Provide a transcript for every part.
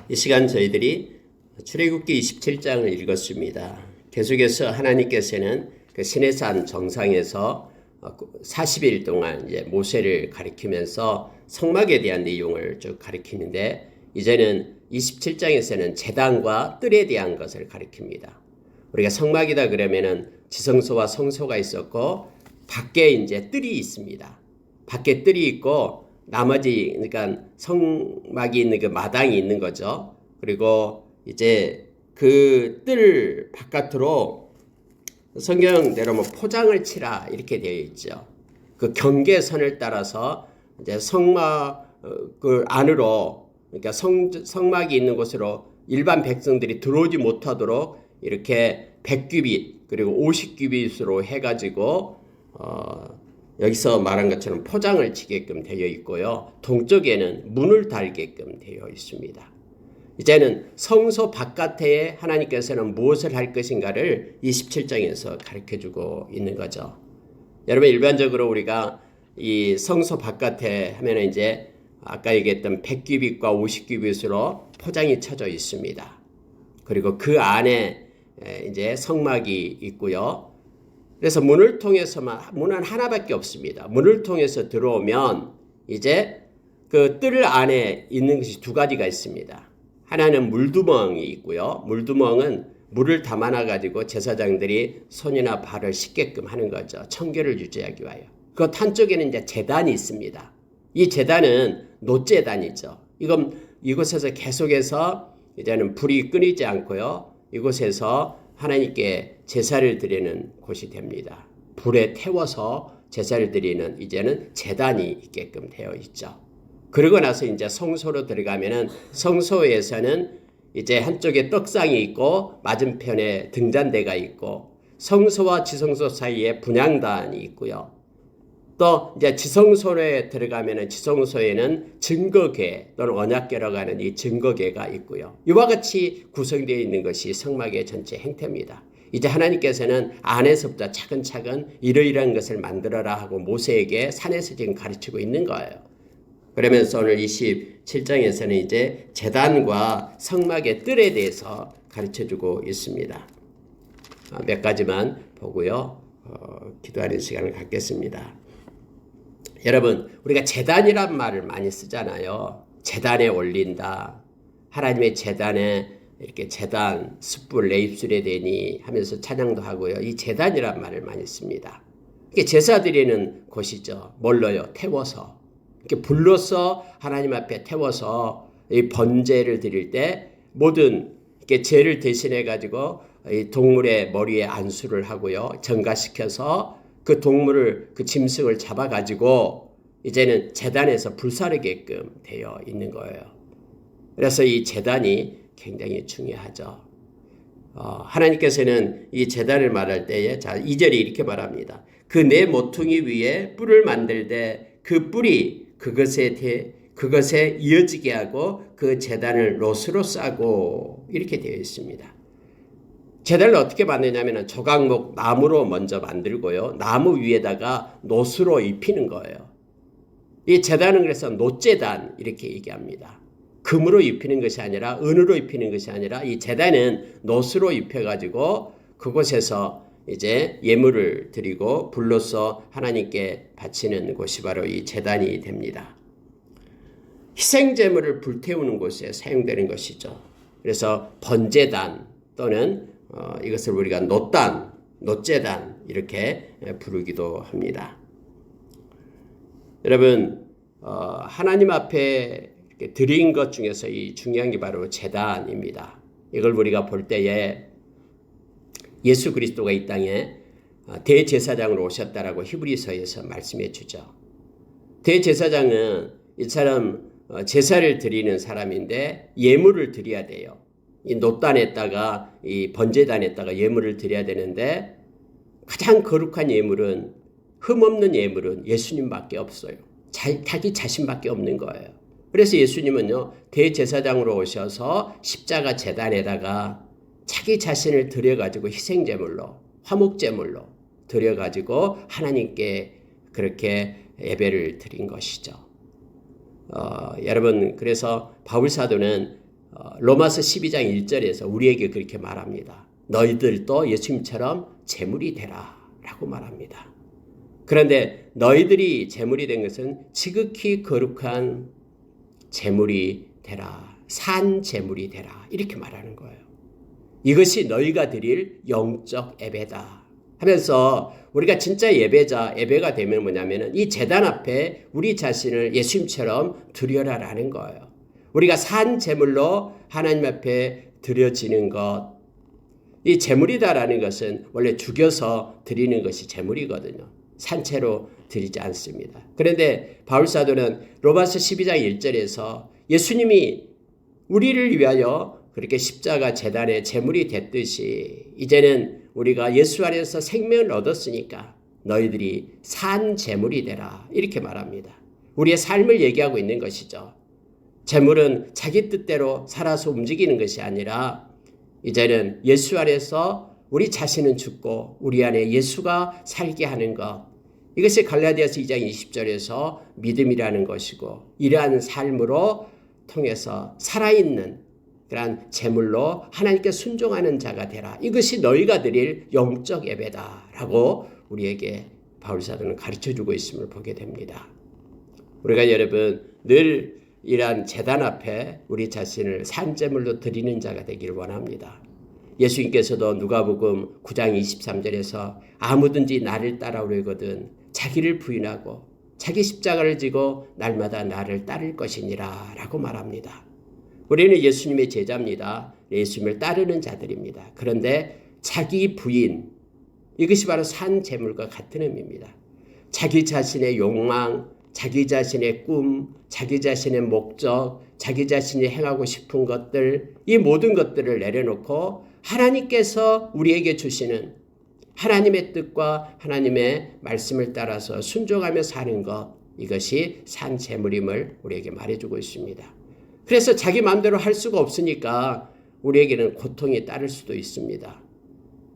이 시간 저희들이 출애굽기 27장을 읽었습니다. 계속해서 하나님께서는 그 시내산 정상에서 40일 동안 이제 모세를 가리키면서 성막에 대한 내용을 쭉 가리키는데, 이제는 27장에서는 제단과 뜰에 대한 것을 가리킵니다. 우리가 성막이다 그러면은 지성소와 성소가 있었고, 밖에 이제 뜰이 있습니다. 밖에 뜰이 있고, 나머지, 그러니까 성막이 있는 그 마당이 있는 거죠. 그리고 이제 그 뜰 바깥으로 성경대로 뭐 포장을 치라 이렇게 되어 있죠. 그 경계선을 따라서 이제 성막을 안으로, 그러니까 성막이 있는 곳으로 일반 백성들이 들어오지 못하도록 이렇게 100규빗 그리고 50규빗으로 해가지고 여기서 말한 것처럼 포장을 치게끔 되어 있고요. 동쪽에는 문을 달게끔 되어 있습니다. 이제는 성소 바깥에 하나님께서는 무엇을 할 것인가를 27장에서 가르쳐주고 있는 거죠. 여러분, 일반적으로 우리가 이 성소 바깥에 하면 이제 아까 얘기했던 100규빗과 50규빗으로 포장이 쳐져 있습니다. 그리고 그 안에 이제 성막이 있고요. 그래서 문을 통해서만, 문은 하나밖에 없습니다. 문을 통해서 들어오면 이제 그 뜰 안에 있는 것이 두 가지가 있습니다. 하나는 물두멍이 있고요. 물두멍은 물을 담아놔 가지고 제사장들이 손이나 발을 씻게끔 하는 거죠. 청결을 유지하기 위하여. 그 한쪽에는 이제 제단이 있습니다. 이 제단은 놋제단이죠. 이곳에서 계속해서 이제는 불이 끊이지 않고요. 이곳에서 하나님께 제사를 드리는 곳이 됩니다. 불에 태워서 제사를 드리는 이제는 제단이 있게끔 되어 있죠. 그러고 나서 이제 성소로 들어가면은 성소에서는 이제 한쪽에 떡상이 있고 맞은편에 등잔대가 있고 성소와 지성소 사이에 분향단이 있고요. 또 이제 지성소에 들어가면은 지성소에는 증거궤 또는 언약궤라고 하는 이 증거궤가 있고요. 이와 같이 구성되어 있는 것이 성막의 전체 형태입니다. 이제 하나님께서는 안에서부터 차근차근 이러이러한 것을 만들어라 하고 모세에게 산에서 지금 가르치고 있는 거예요. 그러면서 오늘 27장에서는 이제 제단과 성막의 뜰에 대해서 가르쳐주고 있습니다. 몇 가지만 보고요. 기도하는 시간을 갖겠습니다. 여러분, 우리가 제단이란 말을 많이 쓰잖아요. 제단에 올린다. 하나님의 제단에 이렇게 제단, 숯불 내 입술에 대니 하면서 찬양도 하고요. 이 제단이란 말을 많이 씁니다. 이게 제사 드리는 곳이죠. 뭘로요? 태워서. 이렇게 불로서 하나님 앞에 태워서 이 번제를 드릴 때 모든 이렇게 죄를 대신해 가지고 이 동물의 머리에 안수를 하고요. 정가시켜서 그 동물을, 그 짐승을 잡아가지고 이제는 제단에서 불사르게끔 되어 있는 거예요. 그래서 이 제단이 굉장히 중요하죠. 하나님께서는 이 제단을 말할 때에, 자, 2절이 이렇게 말합니다. 그 내 모퉁이 위에 뿔을 만들되 그 뿔이 그것에 이어지게 하고 그 제단을 롯으로 싸고, 이렇게 되어 있습니다. 제단을 어떻게 만드냐면 조각목 나무로 먼저 만들고요. 나무 위에다가 놋으로 입히는 거예요. 이 제단은 그래서 놋제단 이렇게 얘기합니다. 금으로 입히는 것이 아니라, 은으로 입히는 것이 아니라 이 제단은 놋으로 입혀가지고 그곳에서 이제 예물을 드리고 불로서 하나님께 바치는 곳이 바로 이 제단이 됩니다. 희생제물을 불태우는 곳에 사용되는 것이죠. 그래서 번제단 또는 이것을 우리가 놋제단 이렇게 부르기도 합니다. 여러분, 하나님 앞에 이렇게 드린 것 중에서 이 중요한 게 바로 제단입니다. 이걸 우리가 볼 때에 예수 그리스도가 이 땅에 대제사장으로 오셨다라고 히브리서에서 말씀해 주죠. 대제사장은 이 사람 제사를 드리는 사람인데 예물을 드려야 돼요. 이 놋단에다가 이 번제단에다가 예물을 드려야 되는데 가장 거룩한 예물은, 흠없는 예물은 예수님밖에 없어요. 자기 자신밖에 없는 거예요. 그래서 예수님은요, 대제사장으로 오셔서 십자가 제단에다가 자기 자신을 드려가지고 희생제물로, 화목제물로 드려가지고 하나님께 그렇게 예배를 드린 것이죠. 여러분, 그래서 바울 사도는 로마서 12장 1절에서 우리에게 그렇게 말합니다. 너희들도 예수님처럼 제물이 되라 라고 말합니다. 그런데 너희들이 제물이 된 것은 지극히 거룩한 제물이 되라, 산 제물이 되라 이렇게 말하는 거예요. 이것이 너희가 드릴 영적 예배다 하면서 우리가 진짜 예배가 되면 뭐냐면은 이 제단 앞에 우리 자신을 예수님처럼 드려라라는 거예요. 우리가 산 제물로 하나님 앞에 드려지는 것, 이 제물이다라는 것은 원래 죽여서 드리는 것이 제물이거든요. 산채로 드리지 않습니다. 그런데 바울사도는 로마서 12장 1절에서 예수님이 우리를 위하여 그렇게 십자가 제단의 제물이 됐듯이 이제는 우리가 예수 안에서 생명을 얻었으니까 너희들이 산 제물이 되라 이렇게 말합니다. 우리의 삶을 얘기하고 있는 것이죠. 제물은 자기 뜻대로 살아서 움직이는 것이 아니라 이제는 예수 안에서 우리 자신은 죽고 우리 안에 예수가 살게 하는 것, 이것이 갈라디아서 2장 20절에서 믿음이라는 것이고 이러한 삶으로 통해서 살아있는 그러한 제물로 하나님께 순종하는 자가 되라. 이것이 너희가 드릴 영적 예배다라고 우리에게 바울사도는 가르쳐주고 있음을 보게 됩니다. 우리가 여러분 늘 이러한 제단 앞에 우리 자신을 산제물로 드리는 자가 되기를 원합니다. 예수님께서도 누가복음 9장 23절에서 아무든지 나를 따라오려거든 자기를 부인하고 자기 십자가를 지고 날마다 나를 따를 것이니라 라고 말합니다. 우리는 예수님의 제자입니다. 예수님을 따르는 자들입니다. 그런데 자기 부인, 이것이 바로 산 제물과 같은 의미입니다. 자기 자신의 욕망, 자기 자신의 꿈, 자기 자신의 목적, 자기 자신이 행하고 싶은 것들, 이 모든 것들을 내려놓고 하나님께서 우리에게 주시는 하나님의 뜻과 하나님의 말씀을 따라서 순종하며 사는 것, 이것이 산 제물임을 우리에게 말해주고 있습니다. 그래서 자기 마음대로 할 수가 없으니까 우리에게는 고통이 따를 수도 있습니다.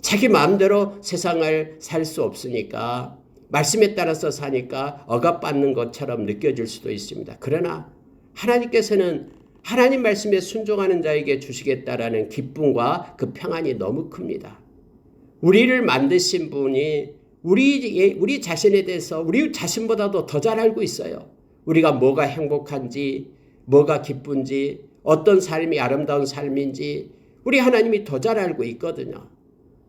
자기 마음대로 세상을 살 수 없으니까 말씀에 따라서 사니까 억압받는 것처럼 느껴질 수도 있습니다. 그러나 하나님께서는 하나님 말씀에 순종하는 자에게 주시겠다라는 기쁨과 그 평안이 너무 큽니다. 우리를 만드신 분이 우리 자신에 대해서 우리 자신보다도 더 잘 알고 있어요. 우리가 뭐가 행복한지, 뭐가 기쁜지, 어떤 삶이 아름다운 삶인지 우리 하나님이 더 잘 알고 있거든요.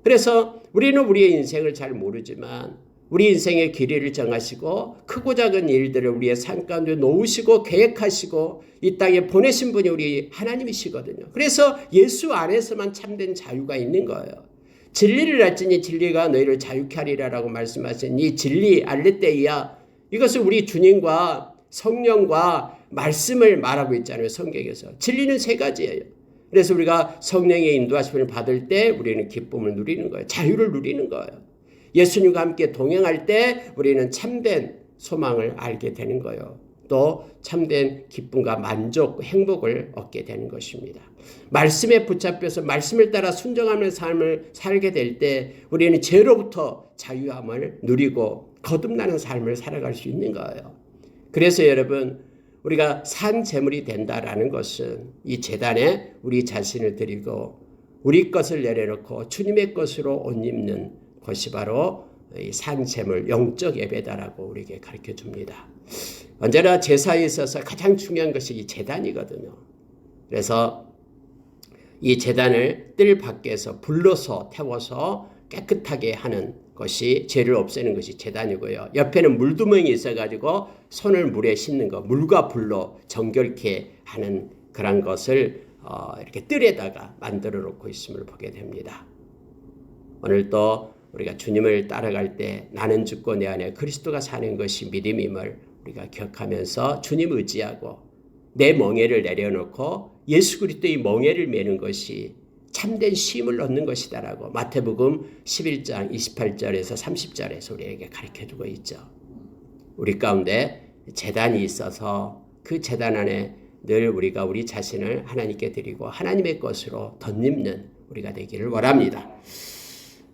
그래서 우리는 우리의 인생을 잘 모르지만 우리 인생의 길이를 정하시고 크고 작은 일들을 우리의 삶 가운데 놓으시고 계획하시고 이 땅에 보내신 분이 우리 하나님이시거든요. 그래서 예수 안에서만 참된 자유가 있는 거예요. 진리를 알지니 진리가 너희를 자유케 하리라라고 말씀하신 이 진리 알레테이아, 이것을 우리 주님과 성령과 말씀을 말하고 있잖아요. 성경에서. 진리는 세 가지예요. 그래서 우리가 성령의 인도하심을 받을 때 우리는 기쁨을 누리는 거예요. 자유를 누리는 거예요. 예수님과 함께 동행할 때 우리는 참된 소망을 알게 되는 거예요. 또 참된 기쁨과 만족, 행복을 얻게 되는 것입니다. 말씀에 붙잡혀서 말씀을 따라 순종하는 삶을 살게 될 때 우리는 죄로부터 자유함을 누리고 거듭나는 삶을 살아갈 수 있는 거예요. 그래서 여러분, 우리가 산 제물이 된다라는 것은 이 제단에 우리 자신을 드리고 우리 것을 내려놓고 주님의 것으로 옷 입는 것이 바로 이 산 제물, 영적 예배다라고 우리에게 가르쳐 줍니다. 언제나 제사에 있어서 가장 중요한 것이 이 제단이거든요. 그래서 이 제단을 뜰 밖에서 불러서 태워서 깨끗하게 하는 것이 죄를 없애는 것이 제단이고요. 옆에는 물두멍이 있어가지고 손을 물에 씻는 것, 물과 불로 정결케 하는 그런 것을 이렇게 뜰에다가 만들어 놓고 있음을 보게 됩니다. 오늘도 우리가 주님을 따라갈 때 나는 죽고 내 안에 그리스도가 사는 것이 믿음임을 우리가 기억하면서 주님 의지하고 내 멍에를 내려놓고 예수 그리스도의 멍에를 메는 것이 참된 쉼을 얻는 것이다라고 마태복음 11장 28절에서 30절에서 우리에게 가르쳐주고 있죠. 우리 가운데 제단이 있어서 그 제단 안에 늘 우리가 우리 자신을 하나님께 드리고 하나님의 것으로 덧입는 우리가 되기를 원합니다.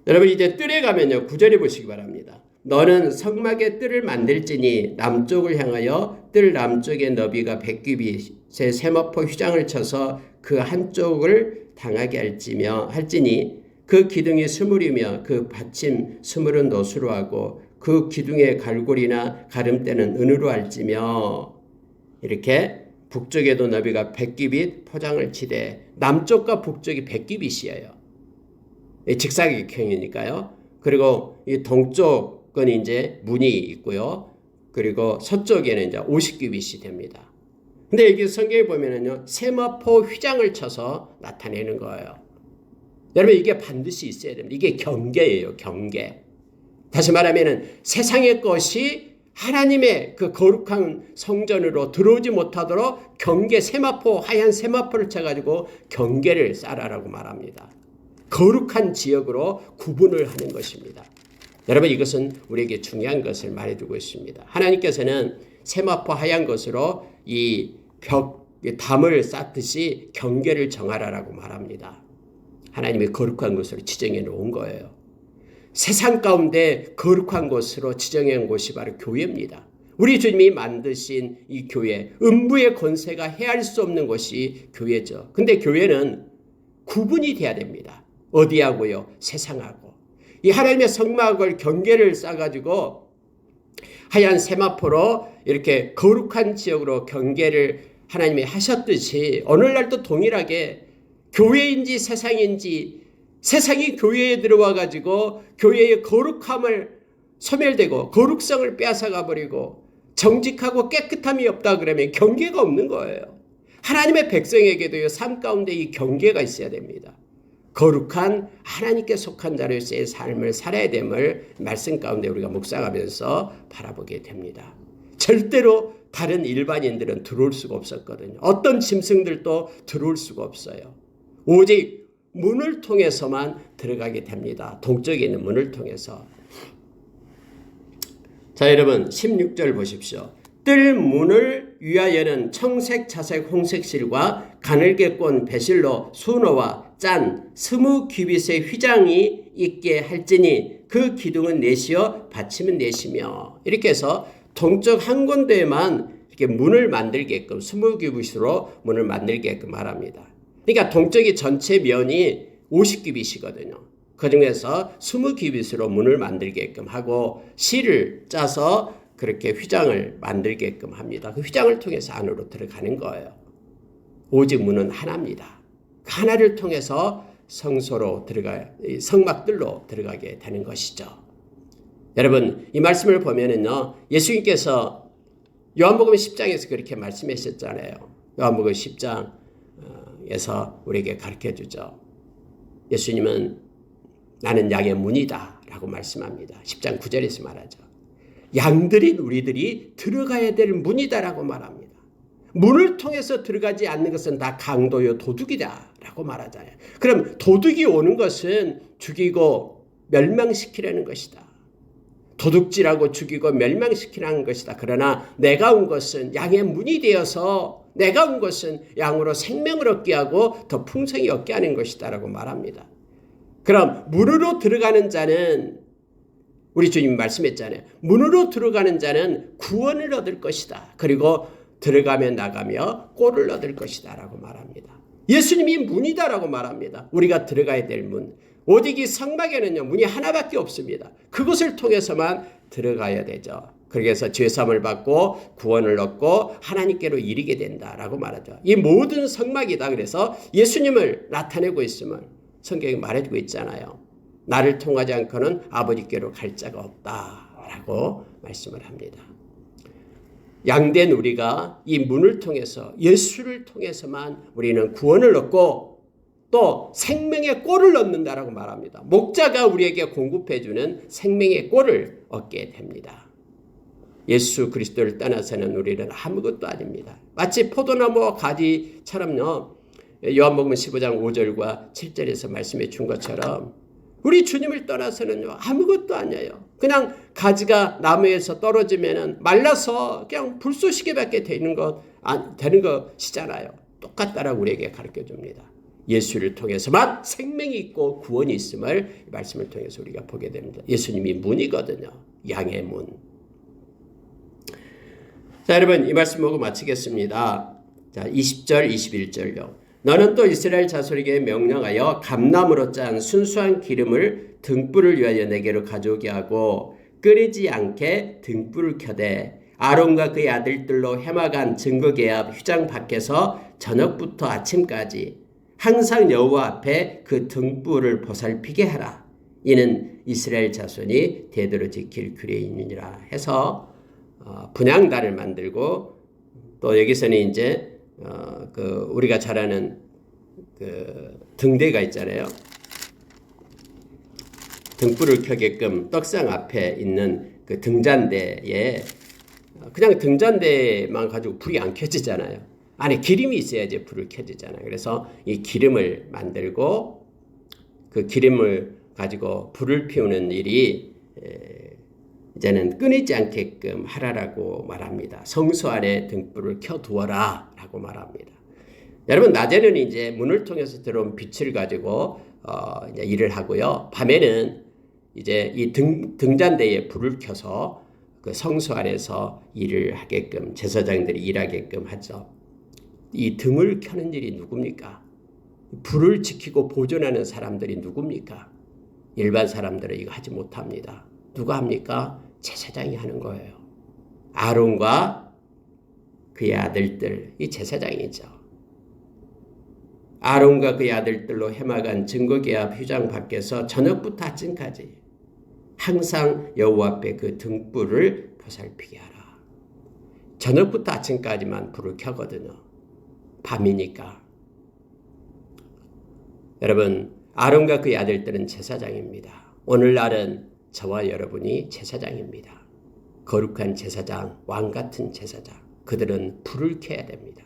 여러분 이제 뜰에 가면요 9절에 보시기 바랍니다. 너는 성막의 뜰을 만들지니 남쪽을 향하여 뜰 남쪽의 너비가 100규빗의 세마포 휘장을 쳐서 그 한쪽을 당하게 할지니 그 기둥이 스물이며 그 받침 스물은 노수로 하고 그 기둥의 갈고리나 가름대는 은으로 할지며 이렇게 북쪽에도 너비가 100규빗 포장을 치되 남쪽과 북쪽이 100규빗이에요. 직사각형이니까요. 그리고 이 동쪽은 이제 문이 있고요. 그리고 서쪽에는 이제 50규빗이 됩니다. 근데 여기 성경에 보면은요, 세마포 휘장을 쳐서 나타내는 거예요. 여러분, 이게 반드시 있어야 됩니다. 이게 경계예요, 경계. 다시 말하면은 세상의 것이 하나님의 그 거룩한 성전으로 들어오지 못하도록 경계, 세마포, 하얀 세마포를 쳐가지고 경계를 쌓으라고 말합니다. 거룩한 지역으로 구분을 하는 것입니다. 여러분, 이것은 우리에게 중요한 것을 말해주고 있습니다. 하나님께서는 세마포 하얀 것으로 이 담을 쌓듯이 경계를 정하라라고 말합니다. 하나님의 거룩한 것으로 지정해 놓은 거예요. 세상 가운데 거룩한 곳으로 지정해 놓은 곳이 바로 교회입니다. 우리 주님이 만드신 이 교회, 음부의 권세가 해할 수 없는 곳이 교회죠. 근데 교회는 구분이 돼야 됩니다. 어디하고요? 세상하고. 이 하나님의 성막을 경계를 쌓아가지고 하얀 세마포로 이렇게 거룩한 지역으로 경계를 하나님이 하셨듯이 오늘날도 동일하게 교회인지 세상인지 세상이 교회에 들어와 가지고 교회의 거룩함을 소멸되고 거룩성을 빼앗아가 버리고 정직하고 깨끗함이 없다 그러면 경계가 없는 거예요. 하나님의 백성에게도요, 삶 가운데 이 경계가 있어야 됩니다. 거룩한 하나님께 속한 자로서의 삶을 살아야 됨을 말씀 가운데 우리가 묵상하면서 바라보게 됩니다. 절대로 다른 일반인들은 들어올 수가 없었거든요. 어떤 짐승들도 들어올 수가 없어요. 오직 문을 통해서만 들어가게 됩니다. 동쪽에 있는 문을 통해서. 자, 여러분 16절 보십시오. 뜰 문을 위하여는 청색, 자색, 홍색 실과 가늘게 꼰 배실로 수노와 짠 20규빗의 휘장이 있게 할지니 그 기둥은 넷이요 받침은 넷이며. 이렇게 해서 동쪽 한 군데에만 이렇게 문을 만들게끔 20규빗으로 문을 만들게끔 말합니다. 그러니까 동쪽이 전체 면이 50규빗이거든요. 그 중에서 20규빗으로 문을 만들게끔 하고 실을 짜서 그렇게 휘장을 만들게끔 합니다. 그 휘장을 통해서 안으로 들어가는 거예요. 오직 문은 하나입니다. 그 하나를 통해서 성소로 성막들로 들어가게 되는 것이죠. 여러분, 이 말씀을 보면은요, 예수님께서 요한복음 10장에서 그렇게 말씀하셨잖아요. 요한복음 10장에서 우리에게 가르쳐 주죠. 예수님은 나는 양의 문이다 라고 말씀합니다. 10장 9절에서 말하죠. 양들인 우리들이 들어가야 될 문이다라고 말합니다. 문을 통해서 들어가지 않는 것은 다 강도요 도둑이다 라고 말하잖아요. 그럼 도둑이 오는 것은 죽이고 멸망시키려는 것이다. 도둑질하고 죽이고 멸망시키라는 것이다. 그러나 내가 온 것은 양의 문이 되어서 내가 온 것은 양으로 생명을 얻게 하고 더 풍성히 얻게 하는 것이다 라고 말합니다. 그럼 문으로 들어가는 자는 우리 주님이 말씀했잖아요. 문으로 들어가는 자는 구원을 얻을 것이다. 그리고 들어가며 나가며 꼴을 얻을 것이다 라고 말합니다. 예수님이 문이다라고 말합니다. 우리가 들어가야 될 문. 오직 이 성막에는요, 문이 하나밖에 없습니다. 그것을 통해서만 들어가야 되죠. 그래서 죄사함을 받고 구원을 얻고 하나님께로 이르게 된다라고 말하죠. 이 모든 성막이다. 그래서 예수님을 나타내고 있음을 성경이 말해주고 있잖아요. 나를 통하지 않고는 아버지께로 갈 자가 없다라고 말씀을 합니다. 양된 우리가 이 문을 통해서 예수를 통해서만 우리는 구원을 얻고 또 생명의 꼴을 얻는다라고 말합니다. 목자가 우리에게 공급해주는 생명의 꼴을 얻게 됩니다. 예수 그리스도를 떠나서는 우리는 아무것도 아닙니다. 마치 포도나무와 가지처럼요. 요한복음 15장 5절과 7절에서 말씀해 준 것처럼 우리 주님을 떠나서는요 아무것도 아니에요. 그냥 가지가 나무에서 떨어지면은 말라서 그냥 불쏘시개밖에 되는 것이잖아요. 똑같다라고 우리에게 가르쳐 줍니다. 예수를 통해서만 생명이 있고 구원이 있음을 이 말씀을 통해서 우리가 보게 됩니다. 예수님이 문이거든요. 양의 문. 자, 여러분 이 말씀 보고 마치겠습니다. 자, 20절, 21절요. 너는 또 이스라엘 자손에게 명령하여 감나무로 짠 순수한 기름을 등불을 위하여 내게로 가져오게 하고 끓이지 않게 등불을 켜되 아론과 그의 아들들로 해마간 증거계합 휘장 밖에서 저녁부터 아침까지 항상 여호와 앞에 그 등불을 보살피게 하라. 이는 이스라엘 자손이 대대로 지킬 규례이니라 해서 분향단을 만들고 또 여기서는 이제 우리가 잘 아는 그 등대가 있잖아요. 등불을 켜게끔 떡상 앞에 있는 그 등잔대에 그냥 등잔대만 가지고 불이 안 켜지잖아요. 안에 기름이 있어야지 불을 켜지잖아요. 그래서 이 기름을 만들고 그 기름을 가지고 불을 피우는 일이 이제는 끊이지 않게끔 하라라고 말합니다. 성소 안에 등불을 켜두어라 라고 말합니다. 여러분, 낮에는 이제 문을 통해서 들어온 빛을 가지고 이제 일을 하고요. 밤에는 이제 이 등잔대에 불을 켜서 그 성소 안에서 일을 하게끔 제사장들이 일하게끔 하죠. 이 등을 켜는 일이 누굽니까? 불을 지키고 보존하는 사람들이 누굽니까? 일반 사람들은 이거 하지 못합니다. 누가 합니까? 제사장이 하는 거예요. 아론과 그의 아들들, 이 제사장이죠. 아론과 그의 아들들로 해마간 증거계합 휘장 밖에서 저녁부터 아침까지 항상 여호와 앞에 그 등불을 보살피게 하라. 저녁부터 아침까지만 불을 켜거든요. 밤이니까. 여러분, 아론과 그의 아들들은 제사장입니다. 오늘날은 저와 여러분이 제사장입니다. 거룩한 제사장, 왕같은 제사장. 그들은 불을 켜야 됩니다.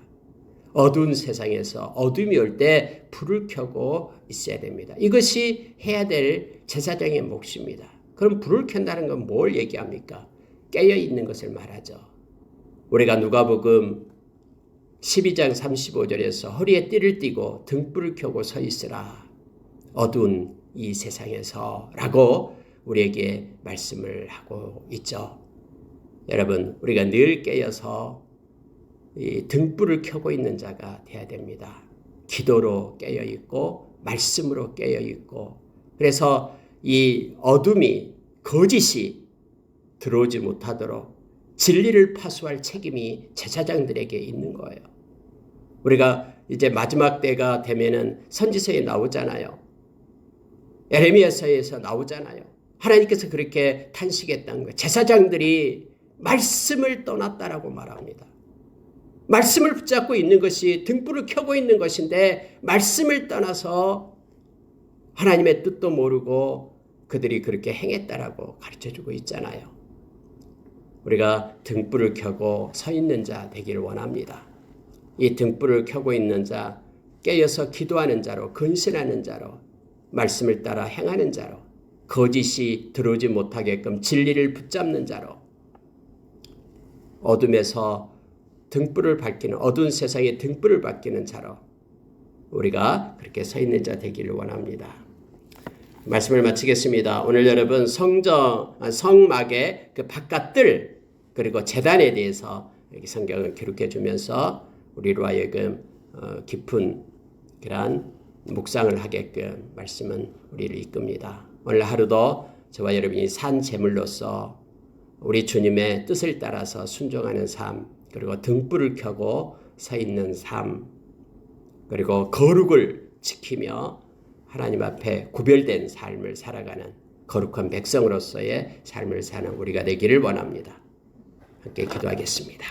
어두운 세상에서 어둠이 올 때 불을 켜고 있어야 됩니다. 이것이 해야 될 제사장의 몫입니다. 그럼 불을 켠다는 건 뭘 얘기합니까? 깨어있는 것을 말하죠. 우리가 누가복음 12장 35절에서 허리에 띠를 띠고 등불을 켜고 서 있으라. 어두운 이 세상에서 라고 우리에게 말씀을 하고 있죠. 여러분, 우리가 늘 깨어서 이 등불을 켜고 있는 자가 되어야 됩니다. 기도로 깨어 있고 말씀으로 깨어 있고 그래서 이 어둠이 거짓이 들어오지 못하도록 진리를 파수할 책임이 제사장들에게 있는 거예요. 우리가 이제 마지막 때가 되면은 선지서에 나오잖아요. 에레미야서에서 나오잖아요. 하나님께서 그렇게 탄식했다는 거예요. 제사장들이 말씀을 떠났다라고 말합니다. 말씀을 붙잡고 있는 것이 등불을 켜고 있는 것인데 말씀을 떠나서 하나님의 뜻도 모르고 그들이 그렇게 행했다라고 가르쳐주고 있잖아요. 우리가 등불을 켜고 서 있는 자 되기를 원합니다. 이 등불을 켜고 있는 자, 깨어서 기도하는 자로, 근신하는 자로, 말씀을 따라 행하는 자로, 거짓이 들어오지 못하게끔 진리를 붙잡는 자로, 어둠에서 등불을 밝히는, 어두운 세상에 등불을 밝히는 자로 우리가 그렇게 서 있는 자 되기를 원합니다. 말씀을 마치겠습니다. 오늘 여러분 성막의 그 바깥들 그리고 제단에 대해서 여기 성경을 기록해 주면서 우리로 하여금 깊은 그런 묵상을 하게끔 말씀은 우리를 이끕니다. 오늘 하루도 저와 여러분이 산 제물로서 우리 주님의 뜻을 따라서 순종하는 삶, 그리고 등불을 켜고 서 있는 삶, 그리고 거룩을 지키며 하나님 앞에 구별된 삶을 살아가는 거룩한 백성으로서의 삶을 사는 우리가 되기를 원합니다. 함께 기도하겠습니다.